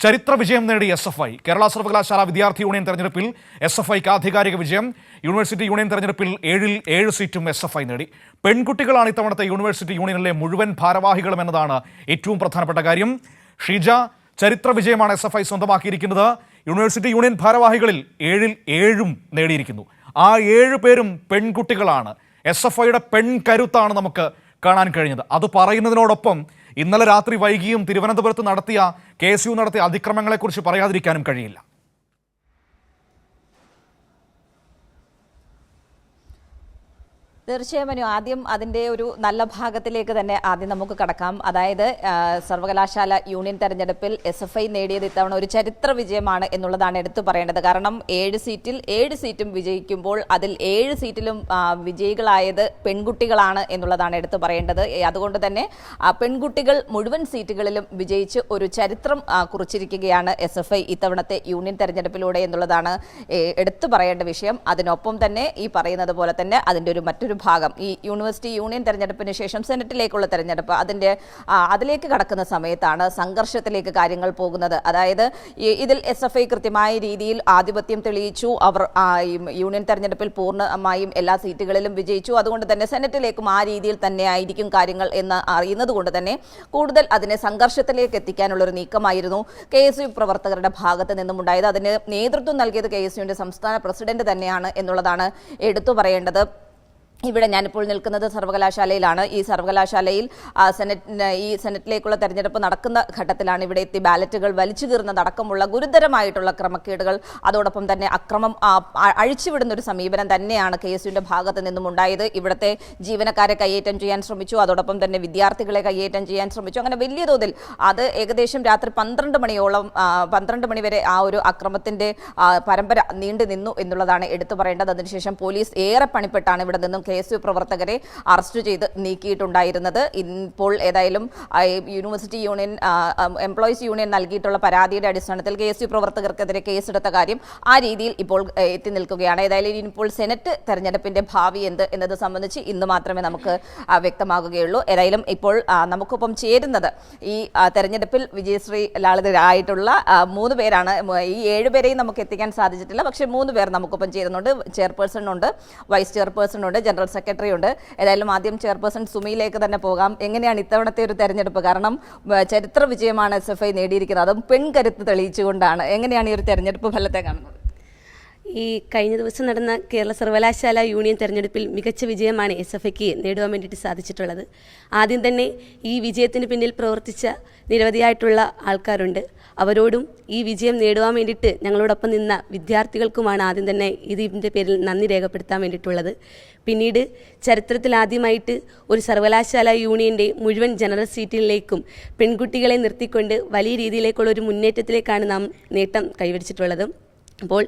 ചരിത്ര വിജയം നേടി SFI. കേരള സർവകലാശാല വിദ്യാർത്ഥി യൂണിയൻ തെരഞ്ഞെടുപ്പിൽ SFIക്ക് ആധികാരിക വിജയം. യൂണിവേഴ്സിറ്റി യൂണിയൻ തെരഞ്ഞെടുപ്പിൽ 7 സീറ്റും SFI നേടി. പെൺകുട്ടികളാണ് ഇത്തവണത്തെ യൂണിവേഴ്സിറ്റി യൂണിയനിലെ മുഴുവൻ ഭാരവാഹികളും എന്നതാണ് ഏറ്റവും പ്രധാനപ്പെട്ട കാര്യം. ഷീജ, ചരിത്ര വിജയമാണ് SFI സ്വന്തമാക്കിയിരിക്കുന്നത്. യൂണിവേഴ്സിറ്റി യൂണിയൻ ഭാരവാഹികളിൽ 7 നേടിയിരിക്കുന്നു. ആ 7 പേരും പെൺകുട്ടികളാണ്. SFIയുടെ പെൺകരുത്താണ് നമുക്ക് കാണാൻ കഴിഞ്ഞത്. അത് പറയുന്നതിനോടൊപ്പം ഇന്നലെ രാത്രി വൈകിയും തിരുവനന്തപുരത്ത് നടത്തിയ KSU നടത്തിയ അതിക്രമങ്ങളെക്കുറിച്ച് പറയാതിരിക്കാനും കഴിയില്ല. തീർച്ചയായും ആദ്യം അതിൻ്റെ ഒരു നല്ല ഭാഗത്തിലേക്ക് തന്നെ ആദ്യം നമുക്ക് കടക്കാം. അതായത് സർവകലാശാല യൂണിയൻ തെരഞ്ഞെടുപ്പിൽ SFI നേടിയത് ഇത്തവണ ഒരു ചരിത്ര വിജയമാണ് എന്നുള്ളതാണ് എടുത്തു പറയേണ്ടത്. കാരണം 7 സീറ്റും വിജയിക്കുമ്പോൾ അതിൽ 7 സീറ്റിലും വിജയികളായത് പെൺകുട്ടികളാണ് എന്നുള്ളതാണ് എടുത്തു പറയേണ്ടത്. അതുകൊണ്ട് തന്നെ പെൺകുട്ടികൾ മുഴുവൻ സീറ്റുകളിലും വിജയിച്ച് ഒരു ചരിത്രം കുറിച്ചിരിക്കുകയാണ് SFI ഇത്തവണത്തെ യൂണിയൻ തെരഞ്ഞെടുപ്പിലൂടെ എന്നുള്ളതാണ് എടുത്തു പറയേണ്ട വിഷയം. അതിനൊപ്പം തന്നെ ഈ പറയുന്നത് പോലെ തന്നെ അതിൻ്റെ ഒരു മറ്റൊരു ഭാഗം, ഈ യൂണിവേഴ്സിറ്റി യൂണിയൻ തെരഞ്ഞെടുപ്പിന് ശേഷം സെനറ്റിലേക്കുള്ള തെരഞ്ഞെടുപ്പ്, അതിലേക്ക് കടക്കുന്ന സമയത്താണ് സംഘർഷത്തിലേക്ക് കാര്യങ്ങൾ പോകുന്നത്. അതായത് ഇതിൽ SFI കൃത്യമായ രീതിയിൽ ആധിപത്യം തെളിയിച്ചു. അവർ യൂണിയൻ തെരഞ്ഞെടുപ്പിൽ പൂർണ്ണമായും എല്ലാ സീറ്റുകളിലും വിജയിച്ചു. അതുകൊണ്ട് തന്നെ സെനറ്റിലേക്കും ആ രീതിയിൽ തന്നെ ആയിരിക്കും കാര്യങ്ങൾ എന്ന് അറിയുന്നത് കൊണ്ട് തന്നെ കൂടുതൽ അതിനെ സംഘർഷത്തിലേക്ക് എത്തിക്കാനുള്ള ഒരു നീക്കമായിരുന്നു KSU പ്രവർത്തകരുടെ ഭാഗത്ത് നിന്നും ഉണ്ടായത്. അതിന് നേതൃത്വം നൽകിയത് KSUവിന്റെ സംസ്ഥാന പ്രസിഡന്റ് തന്നെയാണ് എന്നുള്ളതാണ് എടുത്തു പറയേണ്ടത്. ഇവിടെ ഞാനിപ്പോൾ നിൽക്കുന്നത് സർവകലാശാലയിലാണ്. ഈ സർവകലാശാലയിൽ സെനറ്റിലേക്കുള്ള തെരഞ്ഞെടുപ്പ് നടക്കുന്ന ഘട്ടത്തിലാണ് ഇവിടെ എത്തി ബാലറ്റുകൾ വലിച്ചു കീറുന്നതടക്കമുള്ള ഗുരുതരമായിട്ടുള്ള ക്രമക്കേടുകൾ, അതോടൊപ്പം തന്നെ അക്രമം അഴിച്ചുവിടുന്ന ഒരു സമീപനം തന്നെയാണ് KSUവിന്റെ ഭാഗത്ത് നിന്നും ഉണ്ടായത്. ഇവിടുത്തെ ജീവനക്കാരെ കയ്യേറ്റം ചെയ്യാൻ ശ്രമിച്ചു, അതോടൊപ്പം തന്നെ വിദ്യാർത്ഥികളെ കയ്യേറ്റം ചെയ്യാൻ ശ്രമിച്ചു. അങ്ങനെ വലിയ തോതിൽ അത് ഏകദേശം രാത്രി 12 മണി വരെ ആ ഒരു അക്രമത്തിന്റെ പരമ്പര നീണ്ടു നിന്നു എന്നുള്ളതാണ് എടുത്തു പറയേണ്ടത്. അതിനുശേഷം പോലീസ് ഏറെ പണിപ്പെട്ടാണ് ഇവിടെ നിന്നും KSU പ്രവർത്തകരെ അറസ്റ്റ് ചെയ്ത് നീക്കിയിട്ടുണ്ടായിരുന്നത്. ഇപ്പോൾ ഏതായാലും യൂണിവേഴ്സിറ്റി യൂണിയൻ എംപ്ലോയീസ് യൂണിയൻ നൽകിയിട്ടുള്ള പരാതിയുടെ അടിസ്ഥാനത്തിൽ KSU പ്രവർത്തകർക്കെതിരെ കേസെടുത്ത കാര്യം ആ രീതിയിൽ ഇപ്പോൾ എത്തി നിൽക്കുകയാണ്. ഏതായാലും ഇപ്പോൾ സെനറ്റ് തെരഞ്ഞെടുപ്പിന്റെ ഭാവി എന്നത് സംബന്ധിച്ച് ഇന്ന് മാത്രമേ നമുക്ക് വ്യക്തമാകുകയുള്ളൂ. ഏതായാലും ഇപ്പോൾ നമുക്കൊപ്പം ചേരുന്നത് ഈ തെരഞ്ഞെടുപ്പിൽ വിജയശ്രീ ലാളിതരായിട്ടുള്ള 3 പേരാണ്. ഈ 7 പേരെയും നമുക്ക് എത്തിക്കാൻ സാധിച്ചിട്ടില്ല, പക്ഷേ 3 പേർ നമുക്കൊപ്പം ചേരുന്നുണ്ട്. ചെയർപേഴ്സൺ ഉണ്ട്, വൈസ് ചെയർപേഴ്സൺ ഉണ്ട്, ജനറൽ സെക്രട്ടറി ഉണ്ട്. ഏതായാലും ആദ്യം ചെയർപേഴ്സൺ സുമിയിലേക്ക് തന്നെ പോകാം. എങ്ങനെയാണ് ഇത്തവണത്തെ ഒരു തെരഞ്ഞെടുപ്പ്? കാരണം ചരിത്ര വിജയമാണ് SFI നേടിയിരിക്കുന്നത്, അതും പെൺകരുത്ത് തെളിയിച്ചുകൊണ്ടാണ്. എങ്ങനെയാണ് ഈ ഒരു തെരഞ്ഞെടുപ്പ് ഫലത്തെ കാണുന്നത്? ഈ കഴിഞ്ഞ ദിവസം നടന്ന കേരള സർവകലാശാല യൂണിയൻ തെരഞ്ഞെടുപ്പിൽ മികച്ച വിജയമാണ് SFIക്ക് നേടുവാൻ വേണ്ടിയിട്ട് സാധിച്ചിട്ടുള്ളത്. ആദ്യം തന്നെ ഈ വിജയത്തിന് പിന്നിൽ പ്രവർത്തിച്ച നിരവധിയായിട്ടുള്ള ആൾക്കാരുണ്ട്. അവരോടും ഈ വിജയം നേടുവാൻ വേണ്ടിയിട്ട് ഞങ്ങളോടൊപ്പം നിന്ന വിദ്യാർത്ഥികൾക്കുമാണ് ആദ്യം തന്നെ ഇതിൻ്റെ പേരിൽ നന്ദി രേഖപ്പെടുത്താൻ വേണ്ടിയിട്ടുള്ളത്. പിന്നീട് ചരിത്രത്തിൽ ആദ്യമായിട്ട് ഒരു സർവകലാശാല യൂണിയൻ്റെ മുഴുവൻ ജനറൽ സീറ്റിലേക്കും പെൺകുട്ടികളെ നിർത്തിക്കൊണ്ട് വലിയ രീതിയിലേക്കുള്ള ഒരു മുന്നേറ്റത്തിലേക്കാണ് നാം നേട്ടം കൈവരിച്ചിട്ടുള്ളത്. അപ്പോൾ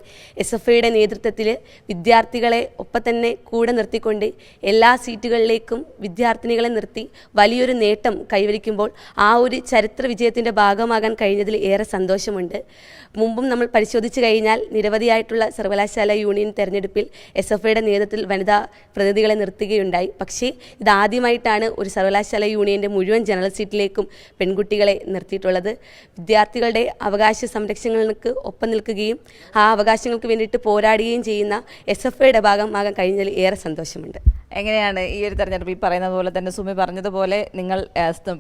SFIയുടെ നേതൃത്വത്തിൽ വിദ്യാർത്ഥികളെ ഒപ്പം തന്നെ കൂടെ നിർത്തിക്കൊണ്ട് എല്ലാ സീറ്റുകളിലേക്കും വിദ്യാർത്ഥിനികളെ നിർത്തി വലിയൊരു നേട്ടം കൈവരിക്കുമ്പോൾ ആ ഒരു ചരിത്ര വിജയത്തിൻ്റെ ഭാഗമാകാൻ കഴിഞ്ഞതിൽ ഏറെ സന്തോഷമുണ്ട്. മുമ്പും നമ്മൾ പരിശോധിച്ച് കഴിഞ്ഞാൽ നിരവധിയായിട്ടുള്ള സർവകലാശാല യൂണിയൻ തെരഞ്ഞെടുപ്പിൽ SFIയുടെ നേതൃത്വത്തിൽ വനിതാ പ്രതിനിധികളെ നിർത്തുകയുണ്ടായി. പക്ഷേ ഇതാദ്യമായിട്ടാണ് ഒരു സർവകലാശാല യൂണിയൻ്റെ മുഴുവൻ ജനറൽ സീറ്റിലേക്കും പെൺകുട്ടികളെ നിർത്തിയിട്ടുള്ളത്. വിദ്യാർത്ഥികളുടെ അവകാശ സംരക്ഷണങ്ങൾക്ക് ഒപ്പം നിൽക്കുകയും ആ അവകാശങ്ങൾക്ക് വേണ്ടിയിട്ട് പോരാടുകയും ചെയ്യുന്ന SFIയുടെ ഭാഗമാകാൻ കഴിഞ്ഞതിൽ ഏറെ സന്തോഷമുണ്ട്. എങ്ങനെയാണ് ഈ ഒരു തെരഞ്ഞെടുപ്പ്? ഈ പറയുന്നത് പോലെ തന്നെ സുമി പറഞ്ഞതുപോലെ നിങ്ങൾ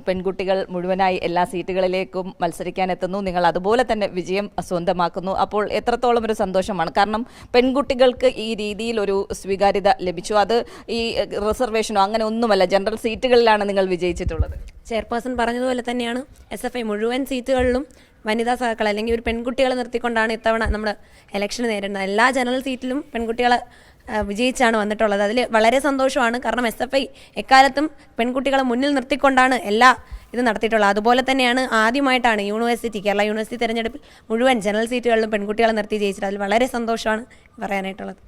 പെൺകുട്ടികൾ മുഴുവനായി എല്ലാ സീറ്റുകളിലേക്കും മത്സരിക്കാൻ എത്തുന്നു, നിങ്ങൾ അതുപോലെ തന്നെ വിജയം സ്വന്തമാക്കുന്നു. അപ്പോൾ എത്രത്തോളം ഒരു സന്തോഷമാണ്? കാരണം പെൺകുട്ടികൾക്ക് ഈ രീതിയിൽ ഒരു സ്വീകാര്യത ലഭിച്ചു. അത് ഈ റിസർവേഷനോ അങ്ങനെ ഒന്നുമല്ല, ജനറൽ സീറ്റുകളിലാണ് നിങ്ങൾ വിജയിച്ചിട്ടുള്ളത്. ചെയർപേഴ്സൺ പറഞ്ഞതുപോലെ തന്നെയാണ് SFI മുഴുവൻ സീറ്റുകളിലും വനിതാ സഹാക്കൾ അല്ലെങ്കിൽ ഒരു പെൺകുട്ടികളെ നിർത്തിക്കൊണ്ടാണ് ഇത്തവണ നമ്മൾ ഇലക്ഷൻ നേരിടുന്നത്. എല്ലാ ജനറൽ സീറ്റിലും പെൺകുട്ടികളെ വിജയിച്ചാണ് വന്നിട്ടുള്ളത്. അതിൽ വളരെ സന്തോഷമാണ്. കാരണം SFI എക്കാലത്തും പെൺകുട്ടികളെ മുന്നിൽ നിർത്തിക്കൊണ്ടാണ് എല്ലാ ഇത് നടത്തിയിട്ടുള്ളത്. അതുപോലെ തന്നെയാണ് ആദ്യമായിട്ടാണ് കേരള യൂണിവേഴ്സിറ്റി തെരഞ്ഞെടുപ്പിൽ മുഴുവൻ ജനറൽ സീറ്റുകളിലും പെൺകുട്ടികളെ നിർത്തി ജയിച്ചത്. അതിൽ വളരെ സന്തോഷമാണ് പറയാനായിട്ടുള്ളത്.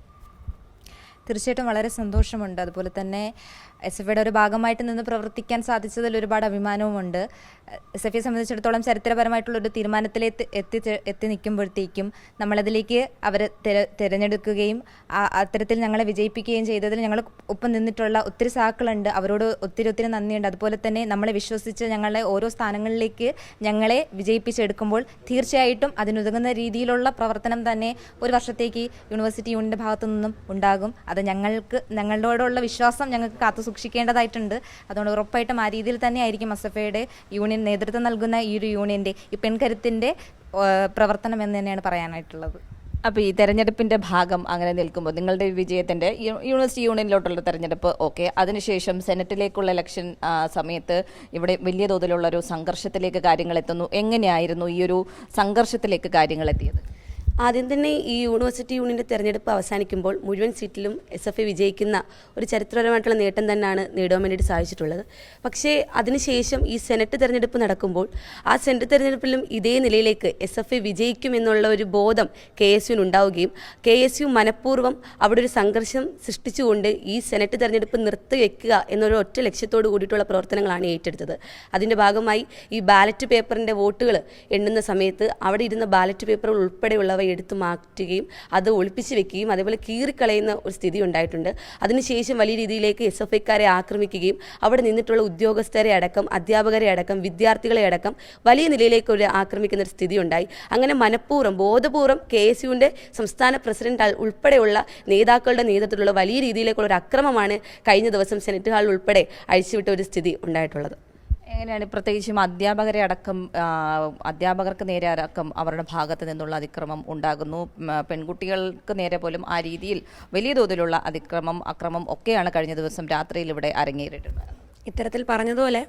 തീർച്ചയായിട്ടും വളരെ സന്തോഷമുണ്ട്. അതുപോലെ തന്നെ SFIയുടെ ഒരു ഭാഗമായിട്ട് നിന്ന് പ്രവർത്തിക്കാൻ സാധിച്ചതിൽ ഒരുപാട് അഭിമാനവുമുണ്ട്. SFIയെ സംബന്ധിച്ചിടത്തോളം ചരിത്രപരമായിട്ടുള്ളൊരു തീരുമാനത്തിലേക്ക് എത്തി നിൽക്കുമ്പോഴത്തേക്കും നമ്മളതിലേക്ക് അവരെ തിരഞ്ഞെടുക്കുകയും അത്തരത്തിൽ ഞങ്ങളെ വിജയിപ്പിക്കുകയും ചെയ്തതിൽ ഞങ്ങൾ ഒപ്പം നിന്നിട്ടുള്ള ഒത്തിരി സഹാക്കളുണ്ട്. അവരോട് ഒത്തിരി നന്ദിയുണ്ട്. അതുപോലെ തന്നെ നമ്മളെ വിശ്വസിച്ച് ഞങ്ങളെ ഓരോ സ്ഥാനങ്ങളിലേക്ക് ഞങ്ങളെ വിജയിപ്പിച്ചെടുക്കുമ്പോൾ തീർച്ചയായിട്ടും അതിനുതകുന്ന രീതിയിലുള്ള പ്രവർത്തനം തന്നെ ഒരു വർഷത്തേക്ക് യൂണിവേഴ്സിറ്റി യൂണിയൻ്റെ ഭാഗത്തു നിന്നും ഉണ്ടാകും. അത് ഞങ്ങളോടുള്ള വിശ്വാസം ഞങ്ങൾക്ക് കാത്തു സൂക്ഷിക്കേണ്ടതായിട്ടുണ്ട്. അതുകൊണ്ട് ഉറപ്പായിട്ടും ആ രീതിയിൽ തന്നെ ആയിരിക്കും SFIയുടെ യൂണിയൻ നേതൃത്വം നൽകുന്ന ഈ ഒരു യൂണിയൻ്റെ ഈ പെൺകരുത്തിൻ്റെ പ്രവർത്തനം എന്ന് തന്നെയാണ് പറയാനായിട്ടുള്ളത്. അപ്പോൾ ഈ തെരഞ്ഞെടുപ്പിൻ്റെ ഭാഗം അങ്ങനെ നിൽക്കുമ്പോൾ നിങ്ങളുടെ വിജയത്തിൻ്റെ യൂണിവേഴ്സിറ്റി യൂണിയനിലോട്ടുള്ള തെരഞ്ഞെടുപ്പ് ഓക്കെ, അതിനുശേഷം സെനറ്റിലേക്കുള്ള ഇലക്ഷൻ സമയത്ത് ഇവിടെ വലിയ തോതിലുള്ള ഒരു സംഘർഷത്തിലേക്ക് കാര്യങ്ങൾ എത്തുന്നു. എങ്ങനെയായിരുന്നു ഈ ഒരു സംഘർഷത്തിലേക്ക് കാര്യങ്ങൾ എത്തിയത്? ആദ്യം തന്നെ ഈ യൂണിവേഴ്സിറ്റി യൂണിയൻ്റെ തെരഞ്ഞെടുപ്പ് അവസാനിക്കുമ്പോൾ മുഴുവൻ സീറ്റിലും SFI വിജയിക്കുന്ന ഒരു ചരിത്രപരമായിട്ടുള്ള നേട്ടം തന്നെയാണ് നേടുവാൻ വേണ്ടിയിട്ട് സാധിച്ചിട്ടുള്ളത്. പക്ഷേ അതിനുശേഷം ഈ സെനറ്റ് തെരഞ്ഞെടുപ്പ് നടക്കുമ്പോൾ ആ സെനറ്റ് തെരഞ്ഞെടുപ്പിലും ഇതേ നിലയിലേക്ക് SFI വിജയിക്കുമെന്നുള്ള ഒരു ബോധം KSUവിന് ഉണ്ടാവുകയും KSU മനഃപൂർവ്വം അവിടെ ഒരു സംഘർഷം സൃഷ്ടിച്ചുകൊണ്ട് ഈ സെനറ്റ് തെരഞ്ഞെടുപ്പ് നിർത്തിവെക്കുക എന്നൊരു ഒറ്റ ലക്ഷ്യത്തോട് കൂടിയിട്ടുള്ള പ്രവർത്തനങ്ങളാണ് ഏറ്റെടുത്തത്. അതിൻ്റെ ഭാഗമായി ഈ ബാലറ്റ് പേപ്പറിൻ്റെ വോട്ടുകൾ എണ്ണുന്ന സമയത്ത് അവിടെ ഇരുന്ന ബാലറ്റ് പേപ്പറുകൾ ഉൾപ്പെടെയുള്ളവ എടുത്തു മാറ്റുകയും അത് ഒളിപ്പിച്ച് വെക്കുകയും അതേപോലെ കീറിക്കളയുന്ന ഒരു സ്ഥിതി ഉണ്ടായിട്ടുണ്ട്. അതിനുശേഷം വലിയ രീതിയിലേക്ക് SFIക്കാരെ ആക്രമിക്കുകയും അവിടെ നിന്നിട്ടുള്ള ഉദ്യോഗസ്ഥരെ അടക്കം അധ്യാപകരെ അടക്കം വിദ്യാർത്ഥികളെ അടക്കം വലിയ നിലയിലേക്ക് ഒരു ആക്രമിക്കുന്ന ഒരു സ്ഥിതി ഉണ്ടായി. അങ്ങനെ മനഃപൂർവ്വം ബോധപൂർവ്വം KSUവിൻ്റെ സംസ്ഥാന പ്രസിഡന്റ് ഉൾപ്പെടെയുള്ള നേതാക്കളുടെ നേതൃത്വത്തിലുള്ള വലിയ രീതിയിലേക്കുള്ള ഒരു അക്രമമാണ് കഴിഞ്ഞ ദിവസം സെനറ്റ് ഹാളിൽ ഉൾപ്പെടെ അഴിച്ചുവിട്ട ഒരു സ്ഥിതി ഉണ്ടായിട്ടുള്ളത്. എങ്ങനെയാണ് പ്രത്യേകിച്ചും അധ്യാപകർക്ക് നേരെ അടക്കം അവരുടെ ഭാഗത്ത് നിന്നുള്ള അതിക്രമം ഉണ്ടാകുന്നു? പെൺകുട്ടികൾക്ക് നേരെ പോലും ആ രീതിയിൽ വലിയ തോതിലുള്ള അക്രമം ഒക്കെയാണ് കഴിഞ്ഞ ദിവസം രാത്രിയിൽ ഇവിടെ അരങ്ങേറിയിട്ടുള്ളത്. ഇത്തരത്തിൽ പറഞ്ഞതുപോലെ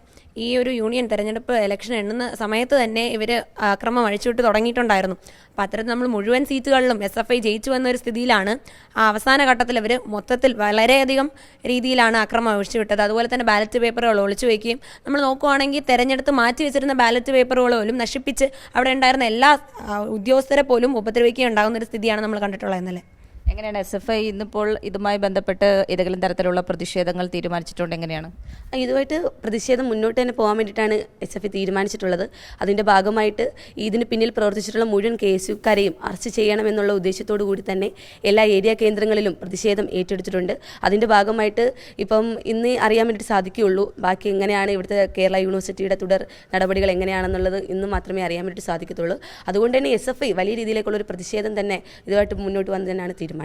ഈ ഒരു യൂണിയൻ തെരഞ്ഞെടുപ്പ് ഇലക്ഷൻ എണ്ണുന്ന സമയത്ത് തന്നെ ഇവർ അക്രമം അഴിച്ചുവിട്ട് തുടങ്ങിയിട്ടുണ്ടായിരുന്നു. അപ്പോൾ അത്തരത്തിൽ നമ്മൾ മുഴുവൻ സീറ്റുകളിലും SFI ജയിച്ചു വന്നൊരു സ്ഥിതിയിലാണ് ആ അവസാന ഘട്ടത്തിൽ ഇവർ മൊത്തത്തിൽ വളരെയധികം രീതിയിലാണ് അക്രമം അഴിച്ചുവിട്ടത്. അതുപോലെ തന്നെ ബാലറ്റ് പേപ്പറുകൾ ഒളിച്ചു വയ്ക്കുകയും നമ്മൾ നോക്കുവാണെങ്കിൽ തെരഞ്ഞെടുത്ത് മാറ്റി വെച്ചിരുന്ന ബാലറ്റ് പേപ്പറുകൾ പോലും നശിപ്പിച്ച് അവിടെ ഉണ്ടായിരുന്ന എല്ലാ ഉദ്യോഗസ്ഥരെ പോലും ഉപദ്രവിക്കുകയും ഉണ്ടാകുന്ന ഒരു സ്ഥിതിയാണ് നമ്മൾ കണ്ടിട്ടുള്ളത്. എന്നല്ലേ എങ്ങനെയാണ് SFI ഇന്നിപ്പോൾ ഇതുമായി ബന്ധപ്പെട്ട് ഏതെങ്കിലും തരത്തിലുള്ള പ്രതിഷേധങ്ങൾ തീരുമാനിച്ചിട്ടുണ്ട്? എങ്ങനെയാണ് ഇതുമായിട്ട് പ്രതിഷേധം മുന്നോട്ട് തന്നെ പോകാൻ വേണ്ടിയിട്ടാണ് SFI തീരുമാനിച്ചിട്ടുള്ളത്. അതിൻ്റെ ഭാഗമായിട്ട് ഇതിന് പിന്നിൽ പ്രവർത്തിച്ചിട്ടുള്ള മുഴുവൻ KSUക്കാരെയും അറസ്റ്റ് ചെയ്യണമെന്നുള്ള ഉദ്ദേശത്തോടു കൂടി തന്നെ എല്ലാ ഏരിയ കേന്ദ്രങ്ങളിലും പ്രതിഷേധം ഏറ്റെടുത്തിട്ടുണ്ട്. അതിൻ്റെ ഭാഗമായിട്ട് ഇപ്പം ഇന്ന് അറിയാൻ വേണ്ടിയിട്ട് സാധിക്കുകയുള്ളൂ. ബാക്കി എങ്ങനെയാണ് ഇവിടുത്തെ കേരള യൂണിവേഴ്സിറ്റിയുടെ തുടർ നടപടികൾ എങ്ങനെയാണെന്നുള്ളത് ഇന്ന് മാത്രമേ അറിയാൻ വേണ്ടിയിട്ട് സാധിക്കത്തുള്ളൂ. അതുകൊണ്ട് തന്നെ SFI വലിയ രീതിയിലേക്കുള്ള ഒരു പ്രതിഷേധം തന്നെ ഇതുമായിട്ട് മുന്നോട്ട് വന്ന് തന്നെയാണ് തീരുമാനിച്ചിട്ടുള്ളത്.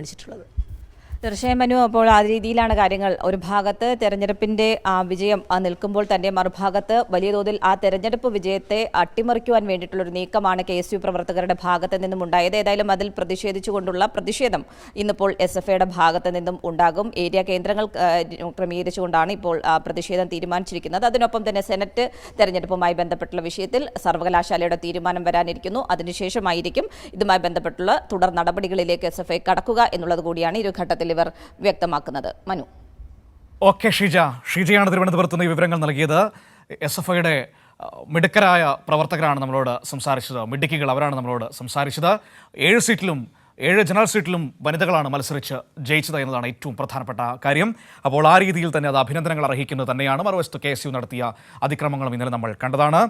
തീർച്ചയായും മനു, അപ്പോൾ ആ രീതിയിലാണ് കാര്യങ്ങൾ. ഒരു ഭാഗത്ത് തെരഞ്ഞെടുപ്പിന്റെ വിജയം നിൽക്കുമ്പോൾ തന്നെ മറുഭാഗത്ത് വലിയ തോതിൽ ആ തെരഞ്ഞെടുപ്പ് വിജയത്തെ അട്ടിമറിക്കുവാൻ വേണ്ടിയിട്ടുള്ളൊരു നീക്കമാണ് KSU പ്രവർത്തകരുടെ ഭാഗത്ത് നിന്നും ഉണ്ടായത്. ഏതായാലും അതിൽ പ്രതിഷേധിച്ചുകൊണ്ടുള്ള പ്രതിഷേധം ഇന്നിപ്പോൾ SFIയുടെ ഭാഗത്ത് നിന്നും ഉണ്ടാകും. ഏരിയ കേന്ദ്രങ്ങൾ ക്രമീകരിച്ചുകൊണ്ടാണ് ഇപ്പോൾ പ്രതിഷേധം തീരുമാനിച്ചിരിക്കുന്നത്. അതിനൊപ്പം തന്നെ സെനറ്റ് തെരഞ്ഞെടുപ്പുമായി ബന്ധപ്പെട്ടുള്ള വിഷയത്തിൽ സർവകലാശാലയുടെ തീരുമാനം വരാനിരിക്കുന്നു. അതിനുശേഷമായിരിക്കും ഇതുമായി ബന്ധപ്പെട്ടുള്ള തുടർ നടപടികളിലേക്ക് SFI കടക്കുക എന്നുള്ളത് കൂടിയാണ് ഇരു ഘട്ടത്തിൽ ഇവർ വ്യക്തമാക്കുന്നത്. മനു. ഓക്കെ, ഷീജയാണ് തിരുവനന്തപുരത്ത് നിന്ന് ഈ വിവരങ്ങൾ നൽകിയത്. SFIയുടെ മിടുക്കരായ പ്രവർത്തകരാണ് നമ്മളോട് സംസാരിച്ചത്, മിടുക്കികൾ അവരാണ് നമ്മളോട് സംസാരിച്ചത്. 7 ജനറൽ സീറ്റിലും വനിതകളാണ് മത്സരിച്ച് ജയിച്ചത് എന്നതാണ് ഏറ്റവും പ്രധാനപ്പെട്ട കാര്യം. അപ്പോൾ ആ രീതിയിൽ തന്നെ അത് അഭിനന്ദനങ്ങൾ അർഹിക്കുന്നത് തന്നെയാണ്. മറുവശത്ത് KSU നടത്തിയ അതിക്രമങ്ങളും ഇന്നലെ നമ്മൾ കണ്ടതാണ്.